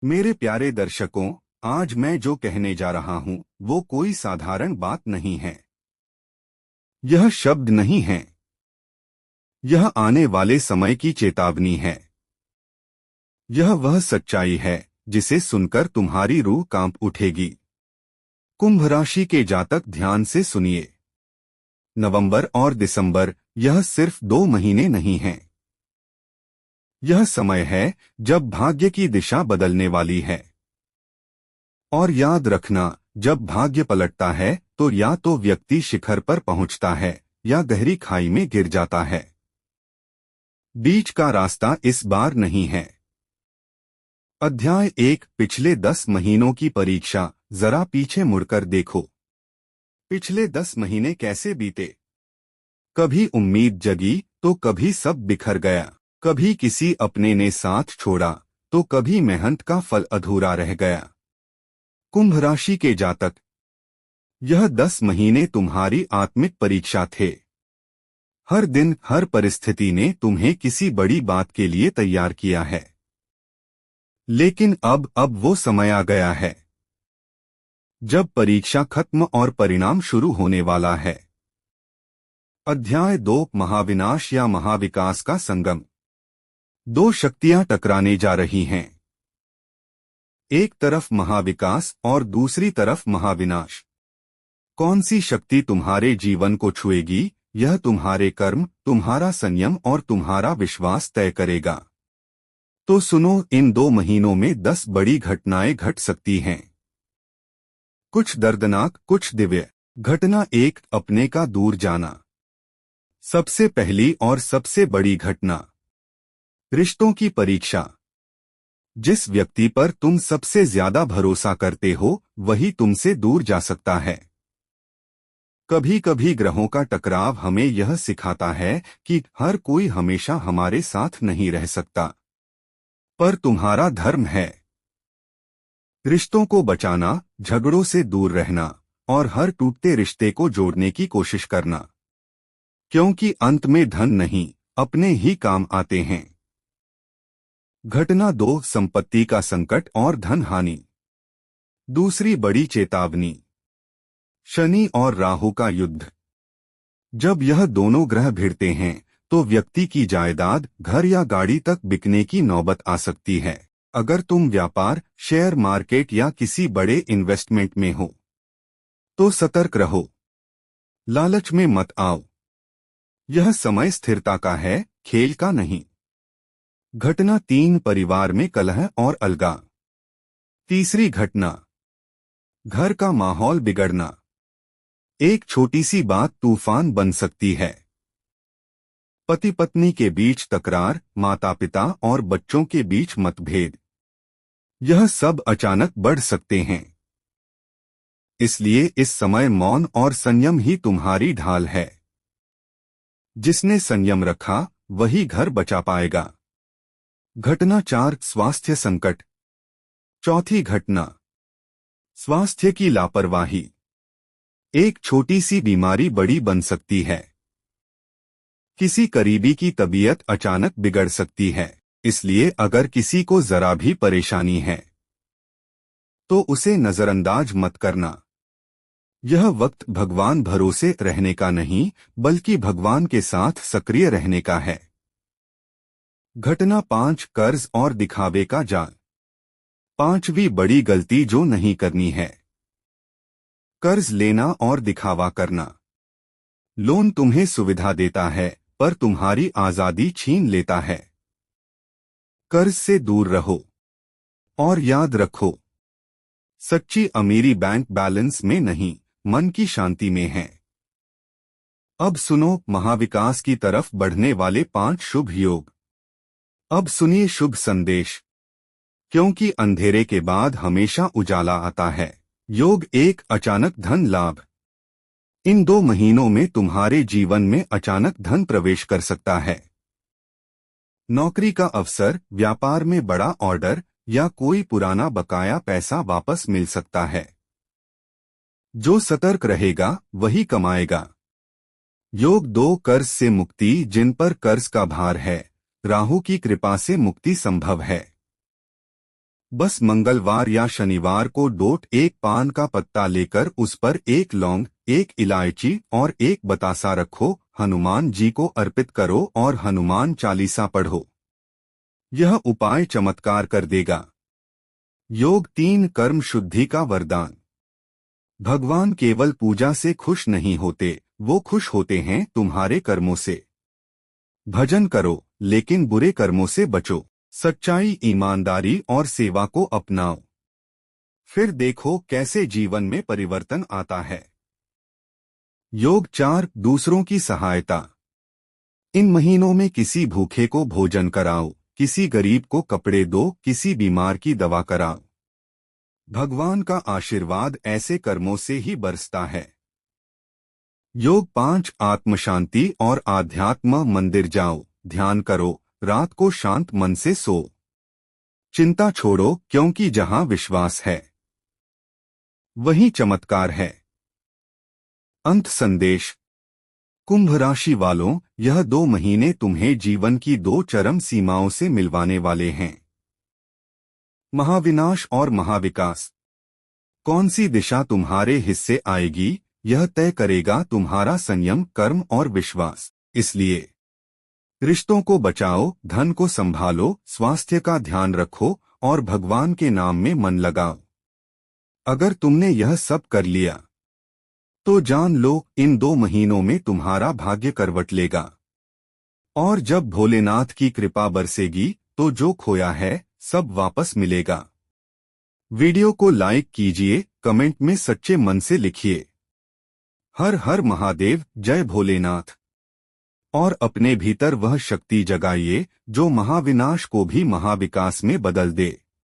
मेरे प्यारे दर्शकों, आज मैं जो कहने जा रहा हूं वो कोई साधारण बात नहीं है। यह शब्द नहीं है। यह आने वाले समय की चेतावनी है। यह वह सच्चाई है जिसे सुनकर तुम्हारी रूह कांप उठेगी। कुंभ राशि के जातक ध्यान से सुनिए। नवंबर और दिसंबर यह सिर्फ 2 महीने नहीं हैं। यह समय है जब भाग्य की दिशा बदलने वाली है। और याद रखना, जब भाग्य पलटता है तो या तो व्यक्ति शिखर पर पहुंचता है या गहरी खाई में गिर जाता है। बीच का रास्ता इस बार नहीं है। अध्याय 1, पिछले 10 महीनों की परीक्षा। जरा पीछे मुड़कर देखो। पिछले 10 महीने कैसे बीते? कभी उम्मीद जगी तो कभी सब बिखर गया। कभी किसी अपने ने साथ छोड़ा तो कभी मेहनत का फल अधूरा रह गया। कुंभ राशि के जातक, यह 10 महीने तुम्हारी आत्मिक परीक्षा थे। हर दिन, हर परिस्थिति ने तुम्हें किसी बड़ी बात के लिए तैयार किया है। लेकिन अब वो समय आ गया है जब परीक्षा खत्म और परिणाम शुरू होने वाला है। अध्याय 2, महाविनाश या महाविकास का संगम। दो शक्तियां टकराने जा रही हैं। एक तरफ महाविकास और दूसरी तरफ महाविनाश। कौन सी शक्ति तुम्हारे जीवन को छुएगी, यह तुम्हारे कर्म, तुम्हारा संयम और तुम्हारा विश्वास तय करेगा। तो सुनो, इन 2 महीनों में 10 बड़ी घटनाएं घट सकती हैं। कुछ दर्दनाक, कुछ दिव्य। घटना 1, अपने का दूर जाना। सबसे पहली और सबसे बड़ी घटना, रिश्तों की परीक्षा। जिस व्यक्ति पर तुम सबसे ज्यादा भरोसा करते हो वही तुमसे दूर जा सकता है। कभी कभी ग्रहों का टकराव हमें यह सिखाता है कि हर कोई हमेशा हमारे साथ नहीं रह सकता, पर तुम्हारा धर्म है रिश्तों को बचाना, झगड़ों से दूर रहना और हर टूटते रिश्ते को जोड़ने की कोशिश करना, क्योंकि अंत में धन नहीं, अपने ही काम आते हैं। घटना 2, संपत्ति का संकट और धन हानि। दूसरी बड़ी चेतावनी, शनि और राहु का युद्ध। जब यह दोनों ग्रह भिड़ते हैं तो व्यक्ति की जायदाद, घर या गाड़ी तक बिकने की नौबत आ सकती है। अगर तुम व्यापार, शेयर मार्केट या किसी बड़े इन्वेस्टमेंट में हो तो सतर्क रहो। लालच में मत आओ। यह समय स्थिरता का है, खेल का नहीं। घटना 3, परिवार में कलह और अलगा। तीसरी घटना, घर का माहौल बिगड़ना। एक छोटी सी बात तूफान बन सकती है। पति पत्नी के बीच तकरार, माता पिता और बच्चों के बीच मतभेद, यह सब अचानक बढ़ सकते हैं। इसलिए इस समय मौन और संयम ही तुम्हारी ढाल है। जिसने संयम रखा वही घर बचा पाएगा। घटना 4, स्वास्थ्य संकट। चौथी घटना, स्वास्थ्य की लापरवाही। एक छोटी सी बीमारी बड़ी बन सकती है। किसी करीबी की तबीयत अचानक बिगड़ सकती है। इसलिए अगर किसी को जरा भी परेशानी है तो उसे नजरअंदाज मत करना। यह वक्त भगवान भरोसे रहने का नहीं, बल्कि भगवान के साथ सक्रिय रहने का है। घटना 5, कर्ज और दिखावे का जाल। पांचवी बड़ी गलती जो नहीं करनी है, कर्ज लेना और दिखावा करना। लोन तुम्हें सुविधा देता है पर तुम्हारी आजादी छीन लेता है। कर्ज से दूर रहो और याद रखो, सच्ची अमीरी बैंक बैलेंस में नहीं, मन की शांति में है। अब सुनो, महाविकास की तरफ बढ़ने वाले 5 शुभ योग। अब सुनिए शुभ संदेश, क्योंकि अंधेरे के बाद हमेशा उजाला आता है। योग 1, अचानक धन लाभ। इन 2 महीनों में तुम्हारे जीवन में अचानक धन प्रवेश कर सकता है। नौकरी का अवसर, व्यापार में बड़ा ऑर्डर या कोई पुराना बकाया पैसा वापस मिल सकता है। जो सतर्क रहेगा वही कमाएगा। योग 2, कर्ज से मुक्ति। जिन पर कर्ज का भार है, राहु की कृपा से मुक्ति संभव है। बस मंगलवार या शनिवार को एक पान का पत्ता लेकर उस पर एक लौंग, एक इलायची और एक बतासा रखो, हनुमान जी को अर्पित करो और हनुमान चालीसा पढ़ो। यह उपाय चमत्कार कर देगा। योग 3 कर्म शुद्धि का वरदान। भगवान केवल पूजा से खुश नहीं होते, वो खुश होते हैं तुम्हारे कर्मों से। भजन करो, लेकिन बुरे कर्मों से बचो। सच्चाई, ईमानदारी और सेवा को अपनाओ। फिर देखो कैसे जीवन में परिवर्तन आता है। योग 4 दूसरों की सहायता। इन महीनों में किसी भूखे को भोजन कराओ, किसी गरीब को कपड़े दो, किसी बीमार की दवा कराओ। भगवान का आशीर्वाद ऐसे कर्मों से ही बरसता है। योग 5 आत्मशांति और आध्यात्म। मंदिर जाओ, ध्यान करो, रात को शांत मन से सो। चिंता छोड़ो, क्योंकि जहां विश्वास है वहीं चमत्कार है। अंत संदेश। कुंभ राशि वालों, यह 2 महीने तुम्हें जीवन की 2 चरम सीमाओं से मिलवाने वाले हैं, महाविनाश और महाविकास। कौन सी दिशा तुम्हारे हिस्से आएगी, यह तय करेगा तुम्हारा संयम, कर्म और विश्वास। इसलिए रिश्तों को बचाओ, धन को संभालो, स्वास्थ्य का ध्यान रखो और भगवान के नाम में मन लगाओ। अगर तुमने यह सब कर लिया तो जान लो, इन 2 महीनों में तुम्हारा भाग्य करवट लेगा। और जब भोलेनाथ की कृपा बरसेगी तो जो खोया है सब वापस मिलेगा। वीडियो को लाइक कीजिए, कमेंट में सच्चे मन से लिखिए हर हर महादेव, जय भोलेनाथ। और अपने भीतर वह शक्ति जगाइए जो महाविनाश को भी महाविकास में बदल दे।